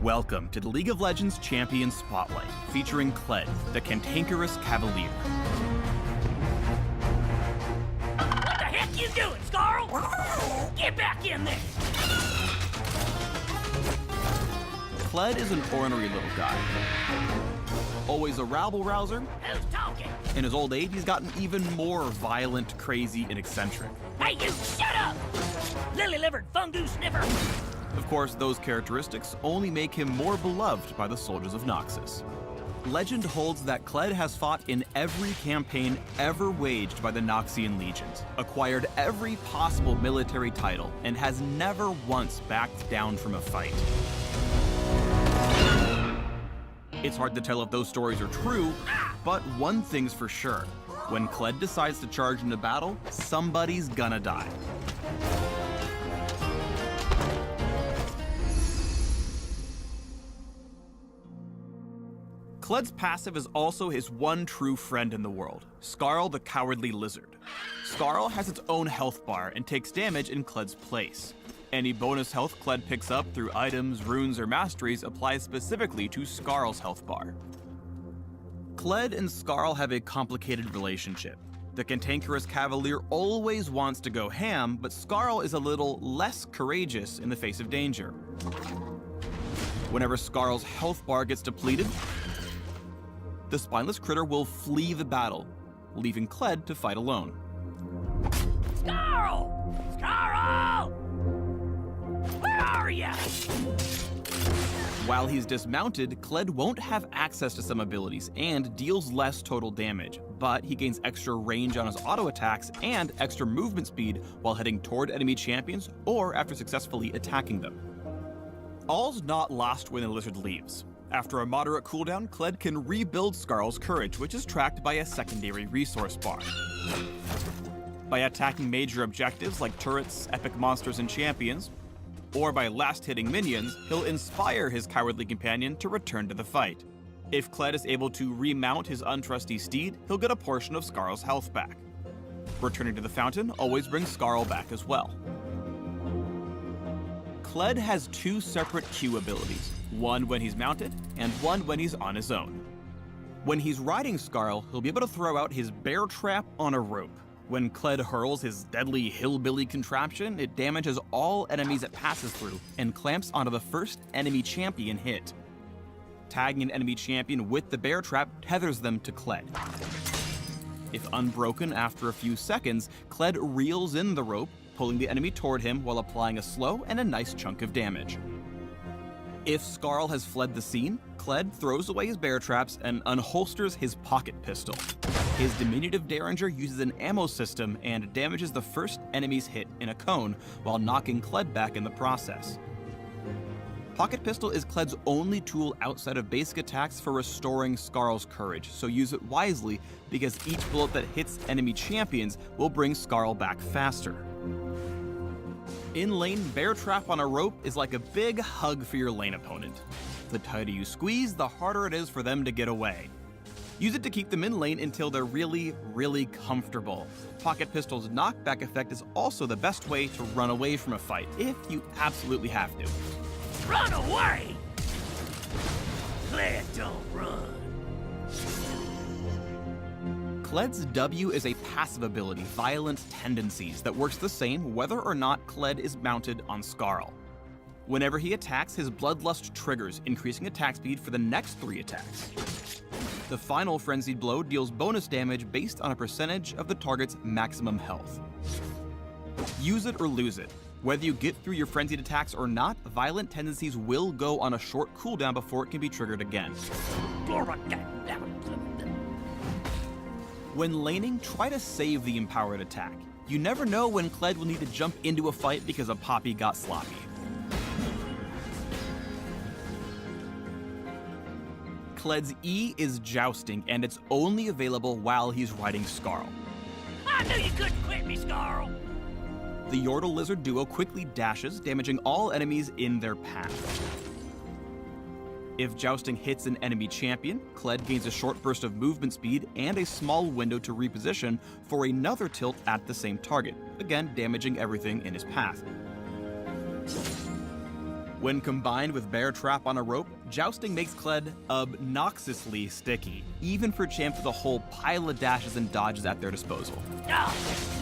Welcome to the League of Legends Champion Spotlight, featuring Kled, the cantankerous Cavalier. What the heck you doing, Scarl? Get back in there! Kled is an ornery little guy. Always a rabble-rouser. Who's talking? In his old age, he's gotten even more violent, crazy, and eccentric. Hey, you shut up! Lily-livered fungus sniffer! Of course, those characteristics only make him more beloved by the soldiers of Noxus. Legend holds that Kled has fought in every campaign ever waged by the Noxian legions, acquired every possible military title, and has never once backed down from a fight. It's hard to tell if those stories are true, but one thing's for sure. When Kled decides to charge into battle, somebody's gonna die. Kled's passive is also his one true friend in the world, Scarl the Cowardly Lizard. Scarl has its own health bar and takes damage in Kled's place. Any bonus health Kled picks up through items, runes, or masteries applies specifically to Scarl's health bar. Kled and Scarl have a complicated relationship. The cantankerous Cavalier always wants to go ham, but Scarl is a little less courageous in the face of danger. Whenever Scarl's health bar gets depleted, the spineless critter will flee the battle, leaving Kled to fight alone. Scarl! Scarl! Where are ya? While he's dismounted, Kled won't have access to some abilities and deals less total damage, but he gains extra range on his auto attacks and extra movement speed while heading toward enemy champions or after successfully attacking them. All's not lost when the lizard leaves. After a moderate cooldown, Kled can rebuild Scarl's courage, which is tracked by a secondary resource bar. By attacking major objectives like turrets, epic monsters, and champions, or by last-hitting minions, he'll inspire his cowardly companion to return to the fight. If Kled is able to remount his untrusty steed, he'll get a portion of Scarl's health back. Returning to the fountain always brings Scarl back as well. Kled has two separate Q abilities, one when he's mounted, and one when he's on his own. When he's riding Scarl, he'll be able to throw out his bear trap on a rope. When Kled hurls his deadly hillbilly contraption, it damages all enemies it passes through and clamps onto the first enemy champion hit. Tagging an enemy champion with the bear trap tethers them to Kled. If unbroken after a few seconds, Kled reels in the rope, pulling the enemy toward him while applying a slow and a nice chunk of damage. If Scarl has fled the scene, Kled throws away his bear traps and unholsters his pocket pistol. His diminutive Derringer uses an ammo system and damages the first enemy's hit in a cone while knocking Kled back in the process. Pocket pistol is Kled's only tool outside of basic attacks for restoring Scarl's courage, so use it wisely because each bullet that hits enemy champions will bring Scarl back faster. In lane, bear trap on a rope is like a big hug for your lane opponent. The tighter you squeeze, the harder it is for them to get away. Use it to keep them in lane until they're really, really comfortable. Pocket Pistol's knockback effect is also the best way to run away from a fight, if you absolutely have to. Run away! Kled don't run. Kled's W is a passive ability, Violent Tendencies, that works the same whether or not Kled is mounted on Scarl. Whenever he attacks, his Bloodlust triggers, increasing attack speed for the next 3 attacks. The final Frenzied Blow deals bonus damage based on a percentage of the target's maximum health. Use it or lose it. Whether you get through your frenzied attacks or not, Violent Tendencies will go on a short cooldown before it can be triggered again. When laning, try to save the empowered attack. You never know when Kled will need to jump into a fight because a Poppy got sloppy. Kled's E is Jousting, and it's only available while he's riding Scarl. I knew you couldn't quit me, Scarl! The Yordle Lizard duo quickly dashes, damaging all enemies in their path. If Jousting hits an enemy champion, Kled gains a short burst of movement speed and a small window to reposition for another tilt at the same target, again damaging everything in his path. When combined with bear trap on a rope, jousting makes Kled obnoxiously sticky, even for champs with a whole pile of dashes and dodges at their disposal. Oh,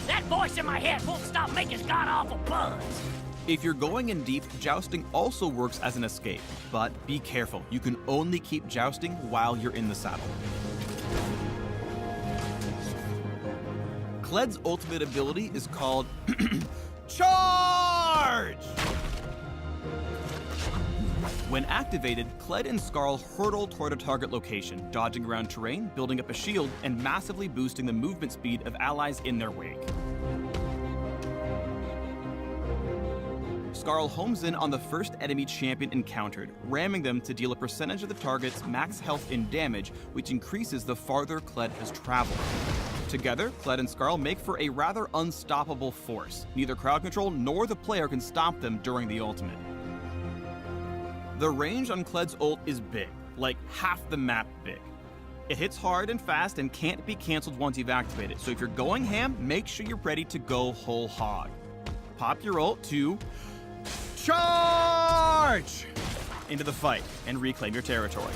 that voice in my head won't stop making god-awful buzz. If you're going in deep, jousting also works as an escape, but be careful, you can only keep jousting while you're in the saddle. Kled's ultimate ability is called Charge! When activated, Kled and Skarl hurtle toward a target location, dodging around terrain, building up a shield, and massively boosting the movement speed of allies in their wake. Skarl homes in on the first enemy champion encountered, ramming them to deal a percentage of the target's max health and damage, which increases the farther Kled has traveled. Together, Kled and Skarl make for a rather unstoppable force. Neither crowd control nor the player can stop them during the ultimate. The range on Kled's ult is big, like half the map big. It hits hard and fast and can't be cancelled once you've activated, so if you're going ham, make sure you're ready to go whole hog. Pop your ult to charge into the fight and reclaim your territory.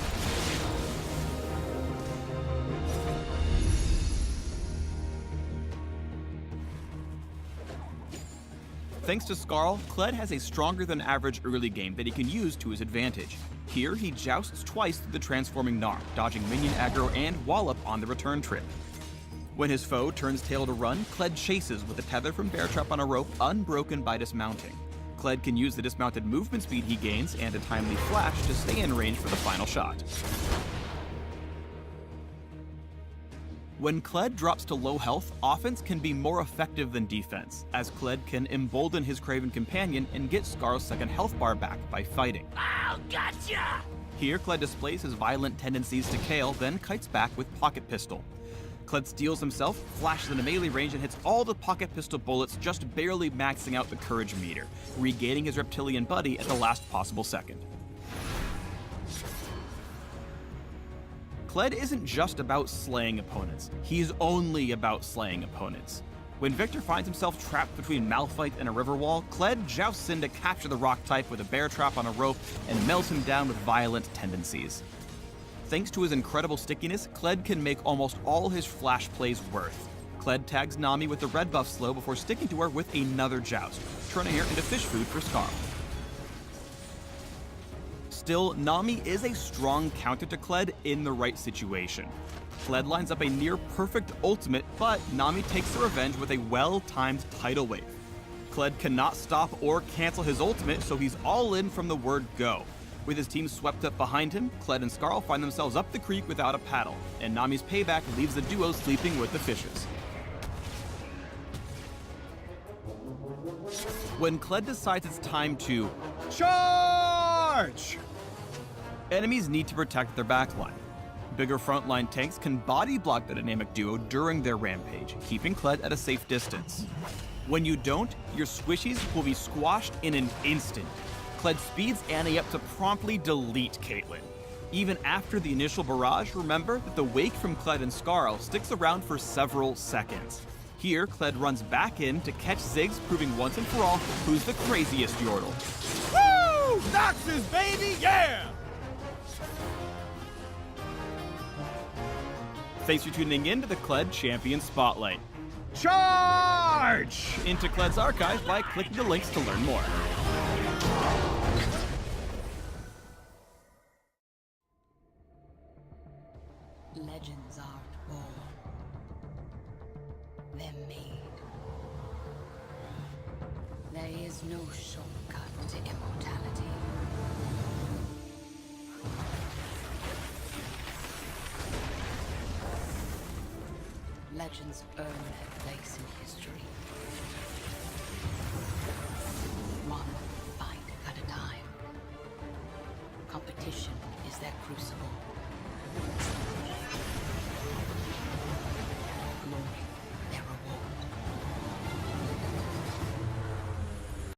Thanks to Skarl, Kled has a stronger than average early game that he can use to his advantage. Here, he jousts twice through the transforming Gnar, dodging minion aggro and wallop on the return trip. When his foe turns tail to run, Kled chases with a tether from bear trap on a rope unbroken by dismounting. Kled can use the dismounted movement speed he gains and a timely flash to stay in range for the final shot. When Kled drops to low health, offense can be more effective than defense, as Kled can embolden his Craven companion and get Skarl's second health bar back by fighting. Oh, gotcha! Here, Kled displays his violent tendencies to Kale, then kites back with Pocket Pistol. Kled steals himself, flashes into melee range, and hits all the Pocket Pistol bullets, just barely maxing out the courage meter, regaining his reptilian buddy at the last possible second. Kled isn't just about slaying opponents, he's only about slaying opponents. When Victor finds himself trapped between Malphite and a river wall, Kled jousts in to capture the rock type with a bear trap on a rope and melts him down with violent tendencies. Thanks to his incredible stickiness, Kled can make almost all his flash plays worth. Kled tags Nami with the red buff slow before sticking to her with another joust, turning her into fish food for Skarl. Still, Nami is a strong counter to Kled in the right situation. Kled lines up a near-perfect ultimate, but Nami takes her revenge with a well-timed tidal wave. Kled cannot stop or cancel his ultimate, so he's all in from the word go. With his team swept up behind him, Kled and Skarl find themselves up the creek without a paddle, and Nami's payback leaves the duo sleeping with the fishes. When Kled decides it's time to charge, enemies need to protect their backline. Bigger frontline tanks can body block the dynamic duo during their rampage, keeping Kled at a safe distance. When you don't, your squishies will be squashed in an instant. Kled speeds Annie up to promptly delete Caitlyn. Even after the initial barrage, remember that the wake from Kled and Skarl sticks around for several seconds. Here, Kled runs back in to catch Ziggs, proving once and for all who's the craziest Yordle. Woo! Noxus, baby, yeah! Thanks for tuning in to the Kled Champion Spotlight. Charge into Kled's archive by clicking the links to learn more. Legends aren't born. They're made. There is no shortcut to immortality. Legends earn their place in history. One fight at a time. Competition is their crucible.